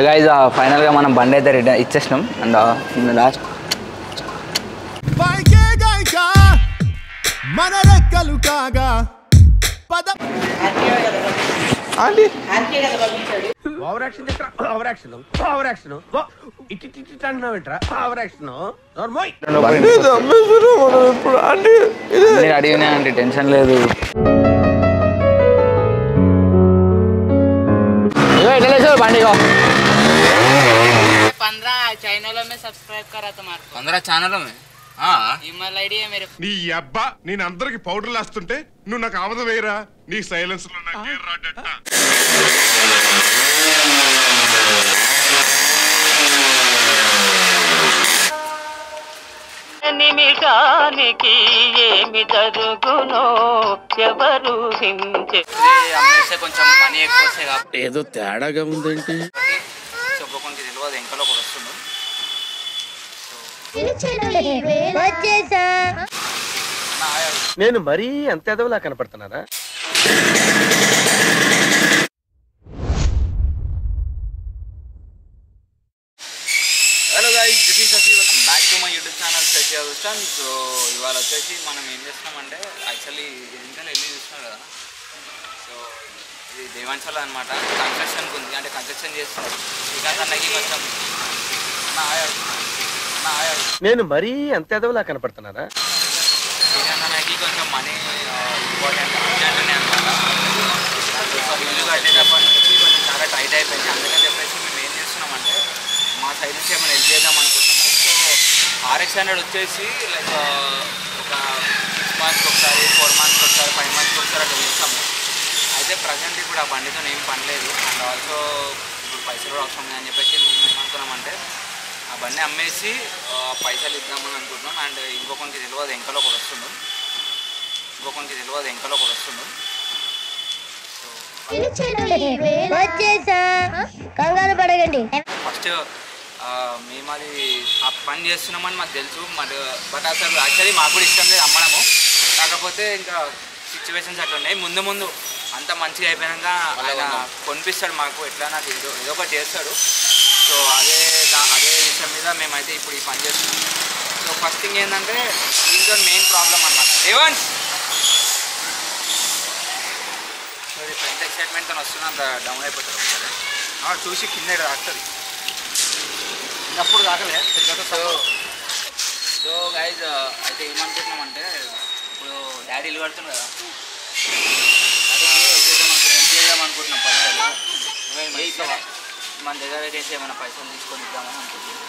Guys ఫైనల్గా మనం బండి అయితే రిటర్న్ ఇచ్చేసినాం. అండ్ లాస్ట్ మన రెక్కలు కాగా అడిగినా అంటే టెన్షన్ లేదు. బండి 15 चैनलों में सब्सक्राइब करा तुम्हारे 15 ఛానల్లో ईमेल आईडी है मेरे నీ అబ్బా నేను అందరికి పౌడర్లు వేస్తుంటే నువ్వు నాకు ఆమద వేయరా నీ సైలెన్స్ లో నాకు రాడట. నిమిషానికి ఏమి జరుగునో ఎవరు హింసే కొంచెం మనీ ఎక్కువ వస్తాయి కాబట్టి ఏదో తేడాగా ఉందేంటి. ఒక్కొక్కరికి తెలియదు ఎంకలో కూడా వస్తుంది. నేను మరీ అంత ఎదవలా కనపడుతున్నారా? Hello guys, this is Sashi. Welcome back to my YouTube channel Sashi అదుస్టాన్. సో ఇవాళ వచ్చేసి మనం ఏం చేస్తున్నామంటే యాక్చువల్లీ ఇంకా వెళ్ళి చూస్తున్నాం కదా. సో ఇది దేవాంశాల అనమాట. కన్స్ట్రక్షన్కి ఉంది, అంటే కన్స్ట్రక్షన్ చేస్తున్నారు. శ్రీకాంత్ అన్నకి కొంచెం నేను మరీ అంత ఎదవలా కనపడుతున్నారా? శ్రీకాంత్ అన్నకి కొంచెం మనీ ఇంపార్టెంట్ అర్జెంట్నే అనమాట. ఇల్లు కట్టేటప్పటి నుంచి కొంచెం చాలా టైట్ అయిపోయింది. అందుకని చెప్పేసి మేము ఏం చేస్తున్నామంటే మా సైడ్ నుంచి ఏమైనా హెల్ప్ చేద్దాం అనుకుంటున్నాము. సో RX100 వచ్చేసి లైక్ ఒక 6 months ఒకసారి, 4 months ఒకసారి, 5 months ఒకసారి అట్లా చేస్తాము. అయితే ప్రజెంట్ ఇప్పుడు ఆ బండితో ఏం పని లేదు. అండ్ ఆల్సో ఇప్పుడు పైసలు కూడా అవసరం అని చెప్పేసి మేము ఏమనుకున్నామంటే ఆ బండి అమ్మేసి పైసలు ఇద్దామని అనుకుంటున్నాం. అండ్ ఇంకొకరికి తెలియదు ఎంకలో కూడా వస్తున్నాం. కంగారు పడకండి. ఫస్ట్ మేము అది ఆ పని చేస్తున్నామని మాకు తెలుసు. బట్ అసలు యాక్చువల్లీ మాకు కూడా ఇష్టం లేదు అమ్మడము. కాకపోతే ఇంకా సిచ్యువేషన్స్ అట్లా ఉన్నాయి. ముందు అంత మంచిగా అయిపోయాక ఆయన కొనిపిస్తాడు మాకు, ఎట్లా నాకు ఏదో ఒకటి చేస్తాడు. సో అదే విషయం మీద మేమైతే ఇప్పుడు ఈ పని చేస్తున్నాం. సో ఫస్ట్ థింగ్ ఏంటంటే దీంతో మెయిన్ ప్రాబ్లం అన్నమాట రేవంత్. సో ఇది ఎంత ఎక్సైట్మెంట్తో వస్తున్నా అంత డౌన్ అయిపోతారు ఒకసారి చూసి కింద రాస్తుంది. అప్పుడు కాకలే. సో గైజ్ అయితే ఏమనుకుంటున్నామంటే ఇప్పుడు డాడీ ఇల్లు కడుతున్నాం కదా, చేద్దాం అనుకుంటున్నాం. పైసలు మన దగ్గర చేసి ఏమైనా పైసలు తీసుకొని ఇద్దామని అనుకుంటున్నాం.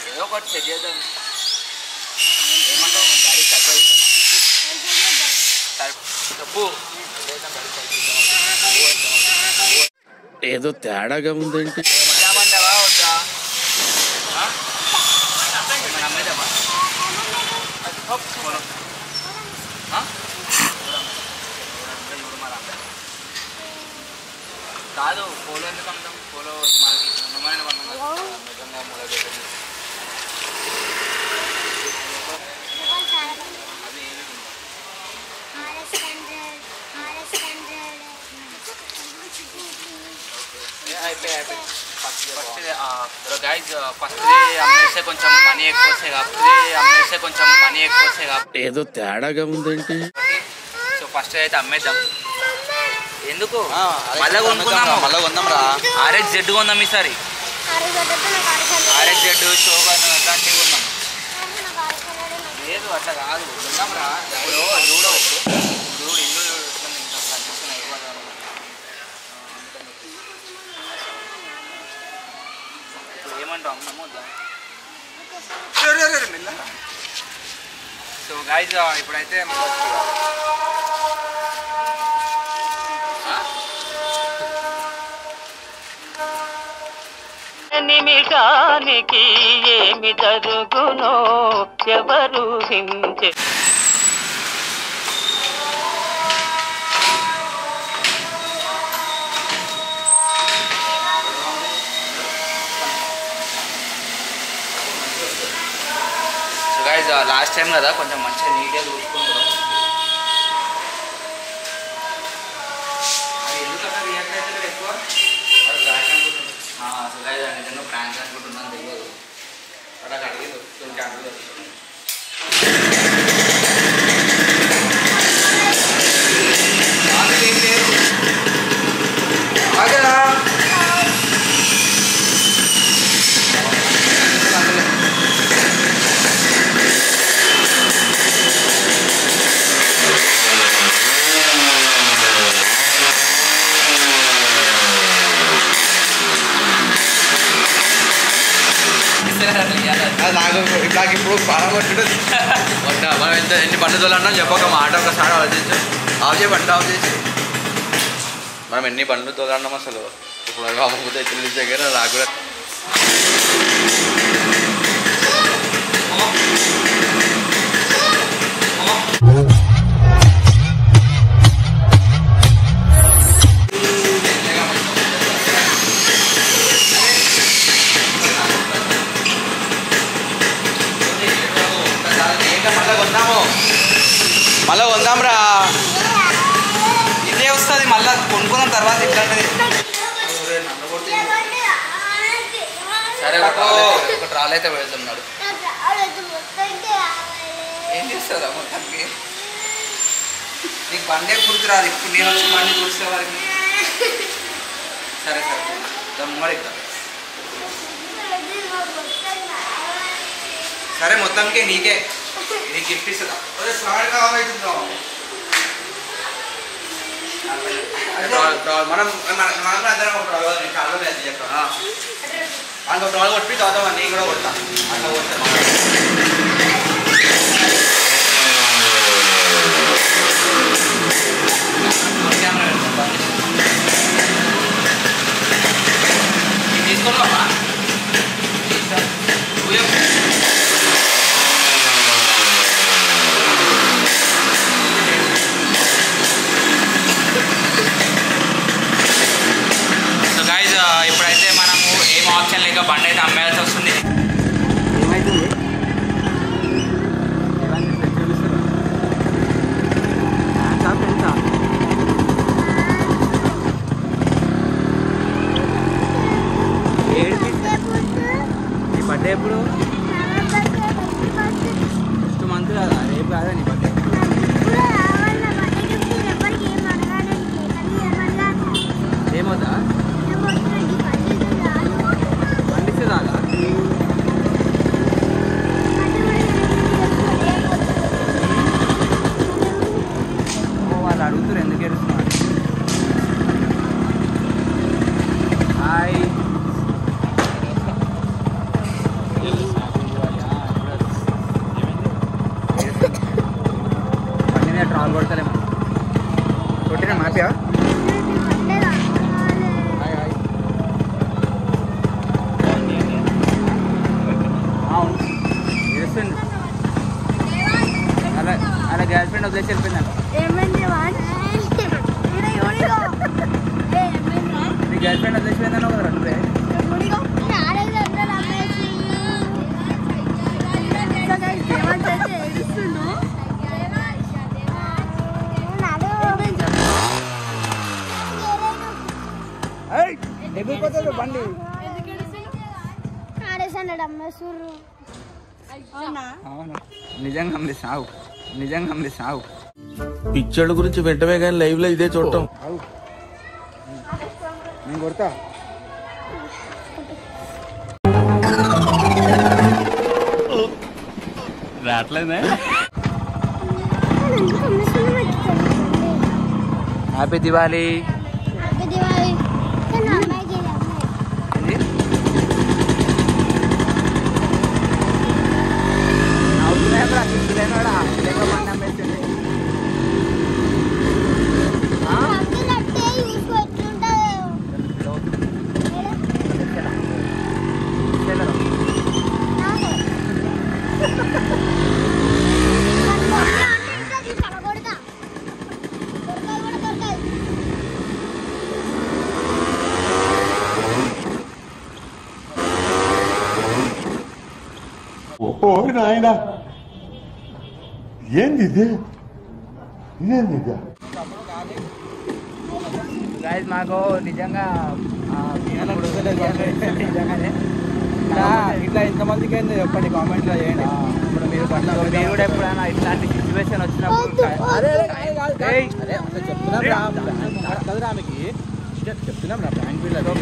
ఏదో ఒకటి సెట్ చేద్దాం. ఏమంటాం డాడీ సర్ప్రైజ్ చెప్పు. ఏదో తేడాగా ఉందేంటి. ఏమంటావా వద్దా? ఏమైనా అమ్మేద్దామా? కాదు పోలో ఎందుకు అమ్ముతాం? పోలో మనకి ఉన్నమైన నిజంగా మూల పెట్టింది. అది అయిపోయి గైజ్ ఫస్ట్ అమ్మేస్తే కొంచెం మనీ ఎక్కువ వస్తాయి కాబట్టి ఏదో తేడాగా ఉందేంటి. సో ఫస్ట్ అయితే అమ్మేద్దాం. ఎందుకు మళ్ళీ కొందాం రా. RX-Z కొందాం ఈసారి. RX-Z, షోగన్ ఇట్లాంటివి కొందాం. లేదు అట్లా కాదు, కొందాం రా. చూడు ఇల్లు కనిపిస్తున్నాయి. ఏమంటావు అమ్మద్దా? సో గైజ్ ఇప్పుడైతే నిమిషానికి ఏమి జరుగునో ఎవరు హింసే. లాస్ట్ టైం కదా కొంచెం మంచిగా నీట్గా చూసుకుంటాం. అది ఎందుకన్నా రియాక్ట్ అవుతుంది ఎక్కువ. నాకు ఇప్పుడు బాగా కొట్టుకుంటుంది మనం ఎన్ని బండ్లు తోలన్నా చెప్పక మాట ఒకసారి ఆలోచించు ఆఫ్ చేయి బండి ఆఫ్ చేసి మనం ఎన్ని బండ్లు తోలన్నాం అసలు ఇప్పుడు అమ్ముతే చిల్లి దగ్గర నాకు కూడా మళ్ళీ కొందాంరా ఇదే వస్తుంది మళ్ళీ కొనుక్కున్న తర్వాత ఇట్లాంటిది సరే ఒక ట్రాల్ అయితే వెళ్తున్నాడు ఏం చేస్తారా మొత్తానికి నీకు బండే గుర్తురాదు ఇప్పుడు నేను వచ్చి బండి చూస్తే వారికి సరే సరే ముంగడి సరే మొత్తానికి నీకే నీకు గిఫ్ట్ ఇస్తుందా మనం అందరం ఒక ట్రావెల్ ట్రావెల్ అది చెప్తాను అందులో ట్రావెల్ కొట్టి చదువుతాం నేను కూడా కొడతా అట్లా కొడతాను తీసుకున్నావా ఇప్పుడైతే మనము ఏం ఆప్షన్ లేక బండి అయితే అమ్మేయాల్సి వస్తుంది ఏమైతుంది నీ బర్త్డే ఎప్పుడు నెక్స్ట్ మంత్ కదా రేపు కాదా నీ బర్త్డే ఏమవుతా పండిస్తుందా వాళ్ళు అడుగుతారు ఎందుకు ఏడుస్తున్నారు హాయ్ పండిన ట్రాల్ కొడతలేమో కొట్టినా మాపా అలా గర్ల్ ఫ్రెండ్ వదిలేసి వెళ్ళిపోయిందంట నీ గర్ల్ ఫ్రెండ్ వదిలేసిపోయిందన్న కదా నువ్వే ఎగిరిపోతుంది బండి అవును నిజంగా అమ్మి సాగు నిజంగా అమ్మి సాగు పిక్చర్ల గురించి వెంటనే కానీ లైవ్ లో ఇదే చూడటం నేను కొడతా రావట్లేదే హ్యాపీ దివాళీ ఓ నాయన ఏంది ఇది ఇదేంది ఇది గాయస్ మాకు నిజంగా నిజంగానే ఇట్లా ఎంతమందికి అయింది చెప్పండి కామెంట్లో చేయండి. ఇప్పుడు మీరు కూడా ఎప్పుడైనా ఇట్లాంటి సిచ్యువేషన్ వచ్చినప్పుడు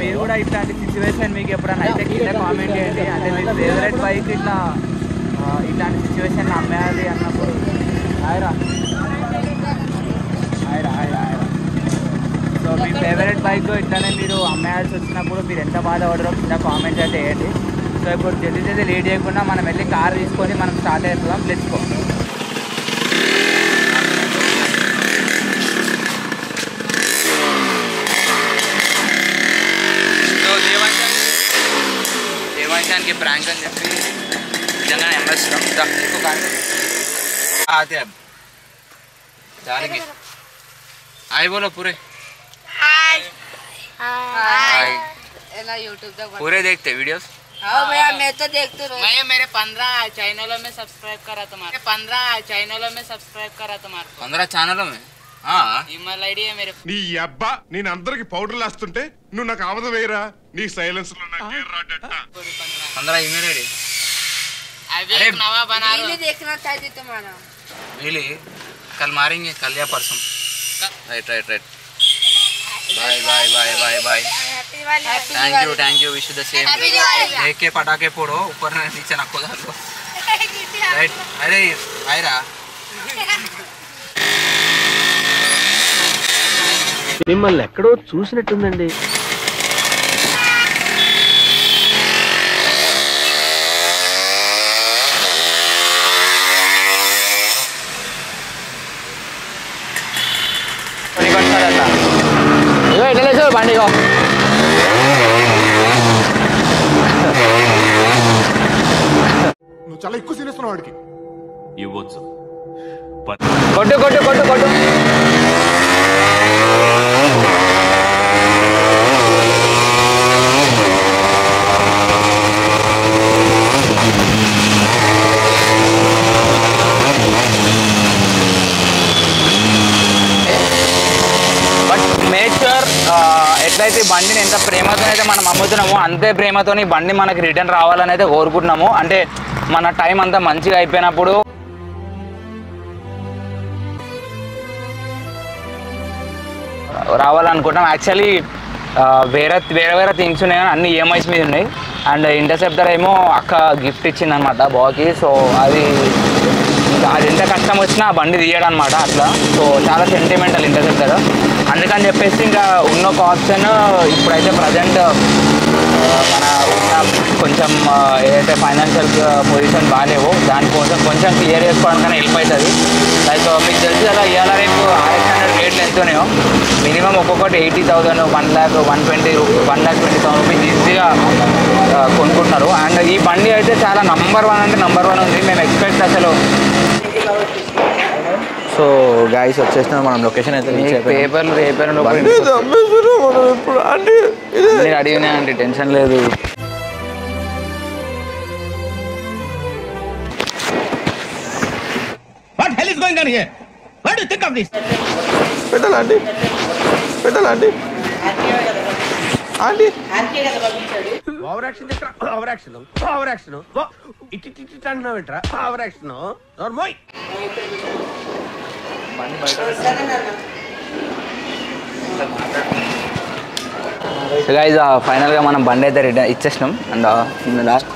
మీరు కూడా ఇట్లాంటి సిచ్యువేషన్ మీకు ఎప్పుడైనా అయితే కింద కామెంట్ చేయండి. అంటే మీ ఫేవరెట్ బైక్ ఇట్లాంటి సిచ్యువేషన్ అమ్మేయాలి అన్నప్పుడు హాయిరా హాయిరా హాయిరా హాయిరా. సో మీ ఫేవరెట్ బైక్ ఇట్లానే మీరు అమ్మేయాల్సి వచ్చినప్పుడు మీరు ఎంత బాధపడరో కింద కామెంట్ అయితే వేయండి. సో ఇప్పుడు జల్దీ లేట్ చేయకుండా మనం వెళ్ళి కార్ తీసుకొని మనం స్టార్ట్ అవుతున్నాం. Let's go. సో దేవాంశానికి ప్రాంక్ అని చెప్పి నిజంగా ఎంఎస్లో ఇంకో కార్ आते अब जाएंगे हाय बोलो पूरे हाय हाय यूट्यूब तक पूरे देखते वीडियोस हाँ भैया मैं तो देखते रहो मैं मेरे 15 चैनलों में सब्सक्राइब करा तुम्हारे 15 चैनलों में सब्सक्राइब करा तुम्हारे 15 चैनलों में ईमेल आईडी है मेरे నీ అబ్బా నేను అందరికి పౌడర్లు వేస్తుంటే నువ్వు నాకు ఆమద వేయరా నీ సైలెన్స్ లో నాకు గేర్ రాడట 15 ईमेल आईडी अभी एक नवा बना रहा हूं देखना चाहिए तुम्हारा रियली कल मारेंगे कल या परसों right right right bye bye bye bye bye thank you wish the same देख के पटाखे फोड़ो ऊपर नीचे नक्को डालो राइट अरे आयरा మిమ్మల్ని ఎక్కడో చూసినట్టుందండి. బండిగో నువ్వు చాలా ఎక్కువ సీనిస్తున్నావు వాడికి ఇవ్వచ్చు. కొట్టు కొట్టు కొట్టు కొట్టు ఎట్లయితే బండిని ఎంత ప్రేమతో అయితే మనం అమ్ముతున్నామో అంతే ప్రేమతో బండి మనకి రిటర్న్ రావాలని అయితే కోరుకుంటున్నాము. అంటే మన టైం అంతా మంచిగా అయిపోయినప్పుడు రావాలనుకుంటున్నాం. యాక్చువల్లీ వేరే థింగ్స్ ఉన్నాయి కానీ అన్ని ఈఎంఐస్ మీద ఉన్నాయి. అండ్ ఇంటర్సెప్టర్ ఏమో అక్క గిఫ్ట్ ఇచ్చింది అనమాట బాకి. సో అది ఎంత కష్టం వచ్చినా ఆ బండి తీయడం అనమాట అట్లా. సో చాలా సెంటిమెంటల్ ఇంటర్సెప్టర్. అందుకని చెప్పేసి ఇంకా ఉన్న ఒక ఆప్షన్ ఇప్పుడైతే ప్రజెంట్ మన ఉన్న కొంచెం ఏదైతే ఫైనాన్షియల్ పొజిషన్ బాగాలేవో దానికోసం కొంచెం క్లియర్ చేసుకోవడానికైనా హెల్ప్ అవుతుంది. లైక్ మీకు తెలుసు కదా ఇవాళ రేపు RX100 రేట్లు ఎంతోనేయో మినిమం ఒక్కొక్కటి 80,000 1,00,000 1,20,000 రూపీస్ ఈజీగా కొనుక్కుంటున్నారు. అండ్ ఈ బండి అయితే చాలా నంబర్ 1 అంటే నంబర్ 1 ఉంది. మేము ఎక్స్పెక్ట్ అసలు. సో గాయస్ వచ్చేసిన మనం లొకేషన్ అయితే పేపర్లు అడిగినా అంటే టెన్షన్ లేదు. పెట్టాలండి ఓవర్ యాక్షన్ అంటున్నావు ఏంట్రా? ఓవర్ యాక్షన్ నోర్మోయ్. సో గైస్ ఫైనల్గా మనం బండి అయితే రిటర్న్ ఇచ్చేసినాం. And last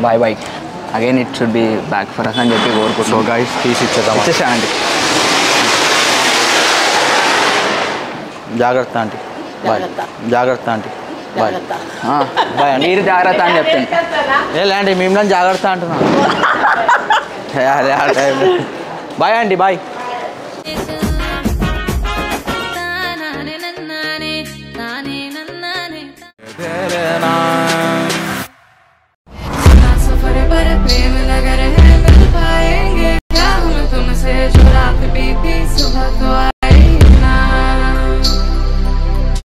bye bye again it should be back for us అని చెప్పి కోరుకుంటున్నాం. సో గైస్ తీసి ఇచ్చేసానండి. జాగ్రత్త ఆంటీ బాయ్. జాగ్రత్త ఆంటీ బాయ్. బాయ్ మీరు జాగ్రత్త అని చెప్తాను. లేండి మిమ్మల్ని జాగ్రత్త అంటున్నాను. Bye aunty bye.